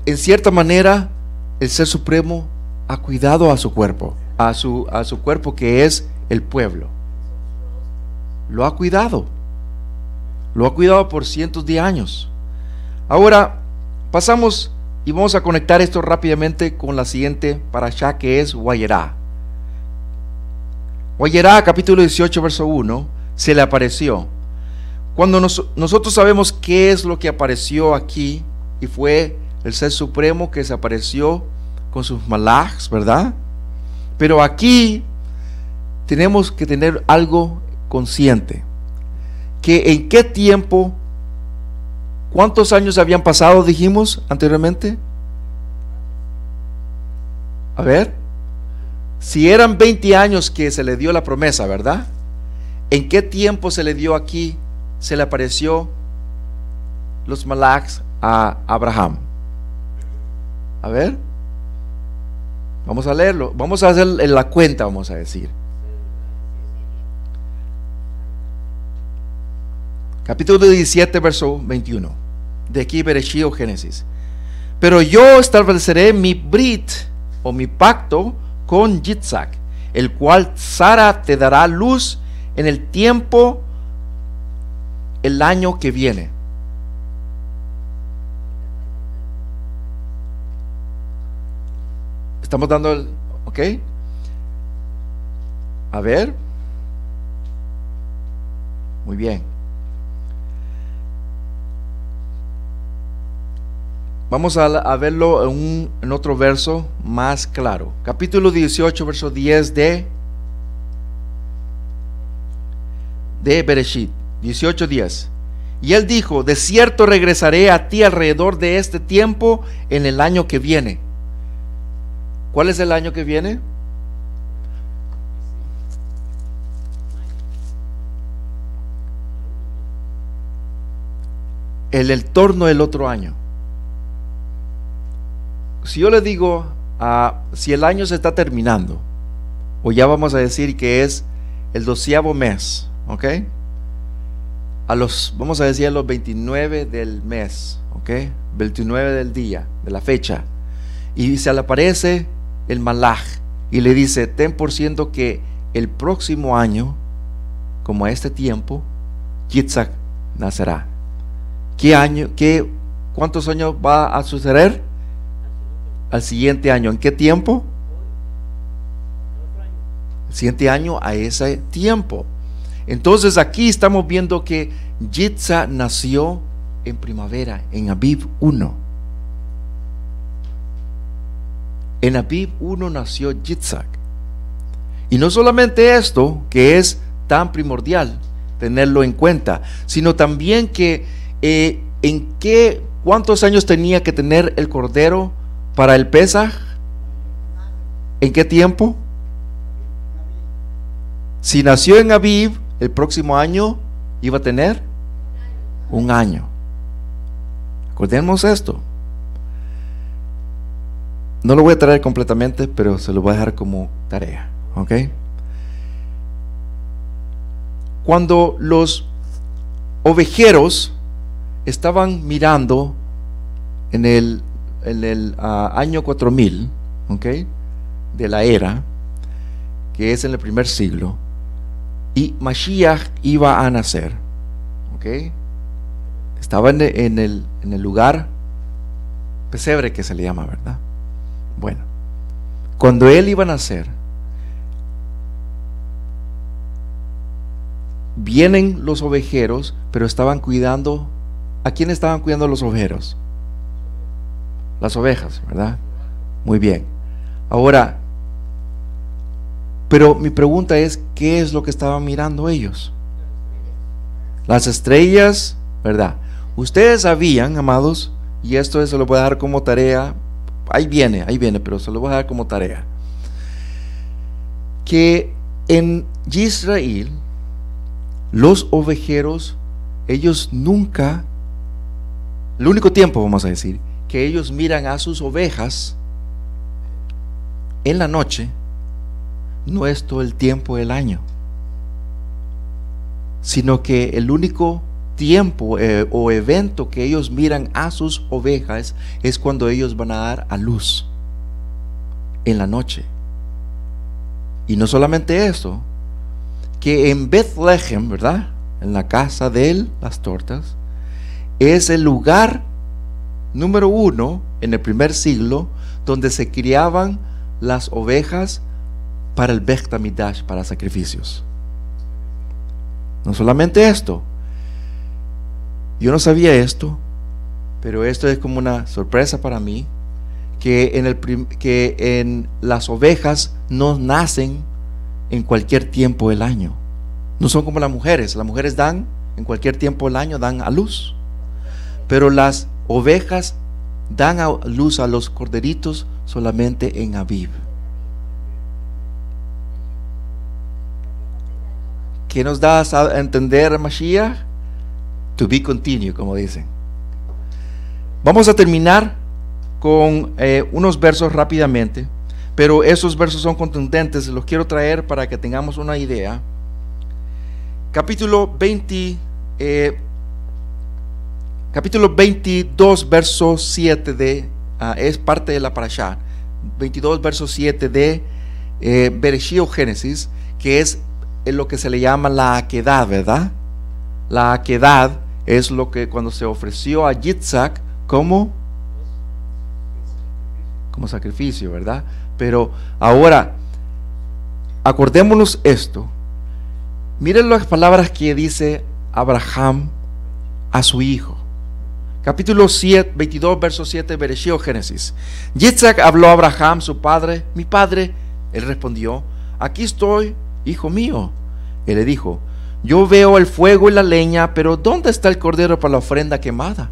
en cierta manera el Ser Supremo ha cuidado a su cuerpo, a su cuerpo, que es el pueblo. Lo ha cuidado por cientos de años. Ahora pasamos y vamos a conectar esto rápidamente con la siguiente parashá, que es Wayerá. Wayerá, capítulo 18 verso 1, se le apareció. Cuando nosotros sabemos qué es lo que apareció aquí, y fue el Ser Supremo que se apareció con sus malachs, ¿verdad? Pero aquí tenemos que tener algo consciente, que en qué tiempo, ¿cuántos años habían pasado, dijimos anteriormente? A ver, si eran 20 años que se le dio la promesa, ¿verdad? ¿En qué tiempo se le dio aquí, se le apareció los malachs a Abraham? A ver, vamos a leerlo, vamos a hacer la cuenta, vamos a decir. Capítulo 17 verso 21 de aquí, Bereshit o Génesis. Pero yo estableceré mi brit o mi pacto con Yitzhak, el cual Sara te dará luz en el tiempo, el año que viene. Estamos dando el, ok. A ver. Muy bien. Vamos a verlo en otro verso más claro. Capítulo 18, verso 10 de Bereshit. 18:10. Y él dijo: de cierto regresaré a ti alrededor de este tiempo en el año que viene. ¿Cuál es el año que viene? El torno del otro año. Si yo le digo si el año se está terminando, o ya vamos a decir que es el 12º mes, ¿ok? Vamos a decir a los 29 del mes, ¿ok? 29 del día, de la fecha, y se le aparece el malaj y le dice: ten por ciento que el próximo año, como a este tiempo, Yitzhak nacerá. ¿Cuántos años va a suceder? Al siguiente año. ¿En qué tiempo? El siguiente año a ese tiempo. Entonces aquí estamos viendo que Yitzhak nació en primavera, en Aviv 1. En Aviv 1 nació Yitzhak. Y no solamente esto, que es tan primordial tenerlo en cuenta, sino también que ¿cuántos años tenía que tener el cordero para el Pesaj? ¿En qué tiempo? Si nació en Aviv, el próximo año iba a tener un año. Acordemos esto. No lo voy a traer completamente, pero se lo voy a dejar como tarea, ¿ok? Cuando los ovejeros estaban mirando en el año 4000, ¿ok?, de la era, que es en el primer siglo, y Mashiach iba a nacer, ¿ok? Estaba en el lugar pesebre, que se le llama, ¿verdad? Bueno, cuando él iba a nacer, vienen los ovejeros, pero estaban cuidando. ¿A quién estaban cuidando los ovejeros? Las ovejas, ¿verdad? Muy bien. Ahora, pero mi pregunta es, ¿qué es lo que estaban mirando ellos? Las estrellas, ¿verdad? Ustedes sabían, amados, y esto se lo voy a dar como tarea. Ahí viene, pero se lo voy a dar como tarea, que en Israel los ovejeros, ellos nunca, el único tiempo, vamos a decir, que ellos miran a sus ovejas en la noche, no es todo el tiempo del año, sino que el único tiempo o evento que ellos miran a sus ovejas es cuando ellos van a dar a luz en la noche. Y no solamente eso, que en Bethlehem, ¿verdad?, en la casa de las tortas, es el lugar número 1 en el primer siglo donde se criaban las ovejas para el Beit Hamikdash, para sacrificios. No solamente esto, yo no sabía esto, pero esto es como una sorpresa para mí, que en las ovejas no nacen en cualquier tiempo del año. No son como las mujeres dan en cualquier tiempo del año, dan a luz, pero las ovejas dan a luz a los corderitos solamente en Aviv. ¿Qué nos da a entender, Mashiach? To be continued, como dicen. Vamos a terminar con unos versos rápidamente, pero esos versos son contundentes, los quiero traer para que tengamos una idea. Capítulo 22, verso 7 es parte de la parashá. 22, verso 7 de Bereshit o Génesis, que es lo que se le llama la akedad, ¿verdad? La akedad es lo que cuando se ofreció a Yitzhak como sacrificio, ¿verdad? Pero ahora, acordémonos esto. Miren las palabras que dice Abraham a su hijo. Capítulo 22, verso 7, Bereshit o Génesis. Yitzhak habló a Abraham, su padre: mi padre. Él respondió: aquí estoy, hijo mío. Él le dijo: yo veo el fuego y la leña, pero ¿dónde está el cordero para la ofrenda quemada?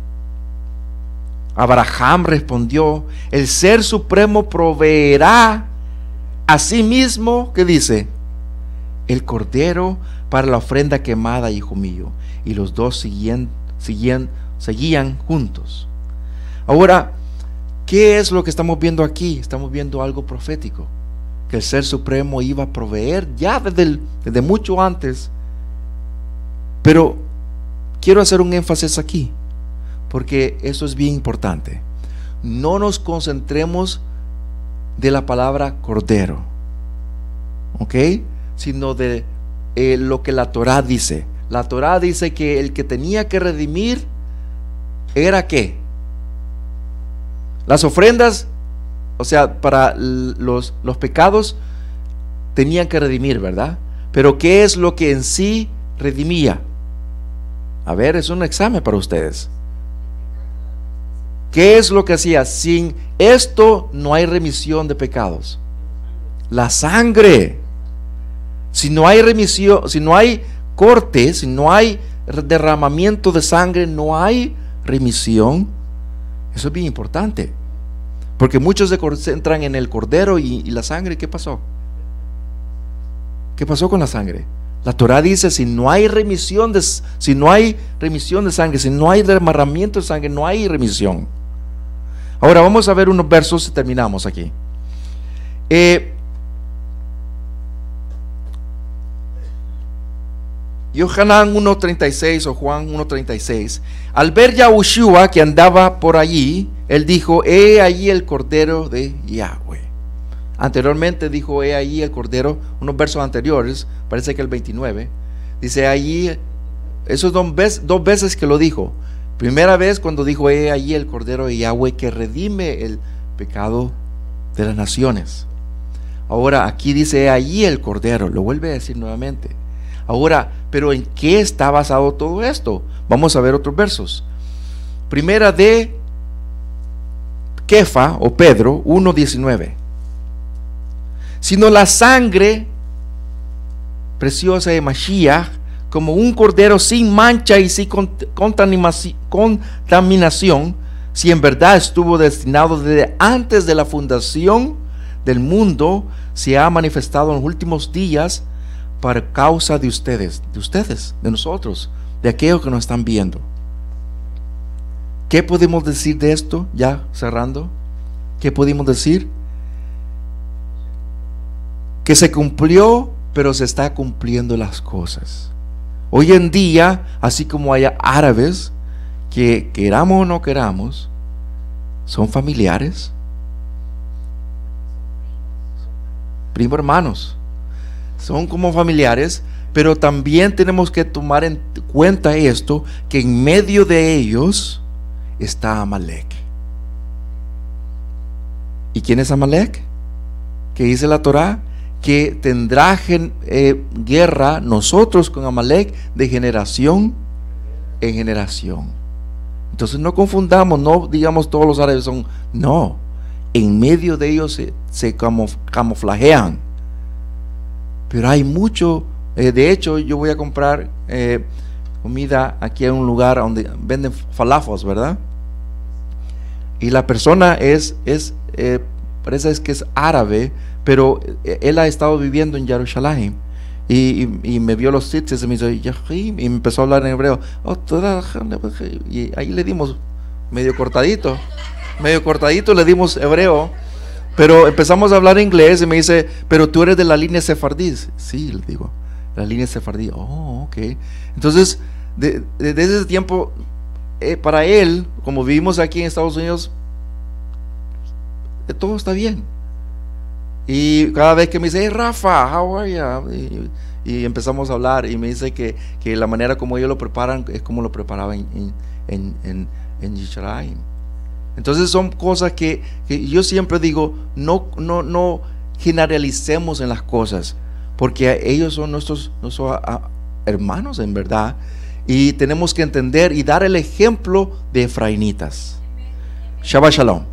Abraham respondió: el Ser Supremo proveerá a sí mismo, ¿qué dice?, el cordero para la ofrenda quemada, hijo mío. Y los dos seguían juntos. Ahora, ¿Qué es lo que estamos viendo aquí? Estamos viendo algo profético, que el Ser Supremo iba a proveer ya desde mucho antes. Pero quiero hacer un énfasis aquí, porque eso es bien importante. No nos concentremos de la palabra cordero, ¿ok? Sino de lo que la Torá dice. La Torá dice que el que tenía que redimir era ¿qué? Las ofrendas, o sea, para los pecados tenían que redimir, ¿verdad? Pero ¿qué es lo que en sí redimía? A ver, es un examen para ustedes. ¿Qué es lo que hacía? Sin esto no hay remisión de pecados. La sangre. Si no hay remisión, si no hay corte, si no hay derramamiento de sangre, no hay remisión. Eso es bien importante, porque muchos se concentran en el cordero y la sangre. ¿Qué pasó? ¿Qué pasó con la sangre? La Torá dice, si no hay remisión de sangre, si no hay derramamiento de sangre, no hay remisión. Ahora vamos a ver unos versos y terminamos aquí. Yohanan 1.36 o Juan 1.36. Al ver Yahushua que andaba por allí, él dijo: he allí el Cordero de Yahweh. Anteriormente dijo: he allí el Cordero. Unos versos anteriores, parece que el 29, dice allí. Esos dos veces que lo dijo. Primera vez cuando dijo: he allí el Cordero de Yahweh que redime el pecado de las naciones. Ahora aquí dice: he allí el Cordero. Lo vuelve a decir nuevamente. Ahora, pero ¿en qué está basado todo esto? Vamos a ver otros versos. Primera de Kefa o Pedro 1.19. Sino la sangre preciosa de Mashiach, como un cordero sin mancha y sin contaminación, si en verdad estuvo destinado desde antes de la fundación del mundo, se ha manifestado en los últimos días para causa de ustedes, de nosotros, de aquellos que nos están viendo. ¿Qué podemos decir de esto? Ya cerrando, ¿qué podemos decir? Que se cumplió, pero se está cumpliendo las cosas. Hoy en día, así como hay árabes que, queramos o no queramos, son familiares, primo hermanos, son como familiares, pero también tenemos que tomar en cuenta esto, que en medio de ellos está Amalek. ¿Y quién es Amalek? ¿Qué dice la Torá? Que tendrá guerra nosotros con Amalek de generación en generación. Entonces no confundamos, no digamos todos los árabes son, no, en medio de ellos se camuflajean. Pero hay mucho, de hecho yo voy a comprar comida aquí en un lugar donde venden falafos, ¿verdad? Y la persona parece que es árabe, pero él ha estado viviendo en Jerusalén y me vio los sitios y me dijo, y me empezó a hablar en hebreo. Y ahí le dimos medio cortadito le dimos hebreo, pero empezamos a hablar inglés y me dice, pero tú eres de la línea sefardí. Sí, le digo, la línea sefardí. Oh, ok. Entonces, desde ese tiempo, para él, como vivimos aquí en Estados Unidos, todo está bien. Y cada vez que me dice, hey Rafa, how are you? Y empezamos a hablar y me dice que la manera como ellos lo preparan es como lo preparaba en Israel. Entonces son cosas que yo siempre digo, no generalicemos en las cosas, porque ellos son nuestros hermanos en verdad, y tenemos que entender y dar el ejemplo de efraínitas. Shabbat Shalom.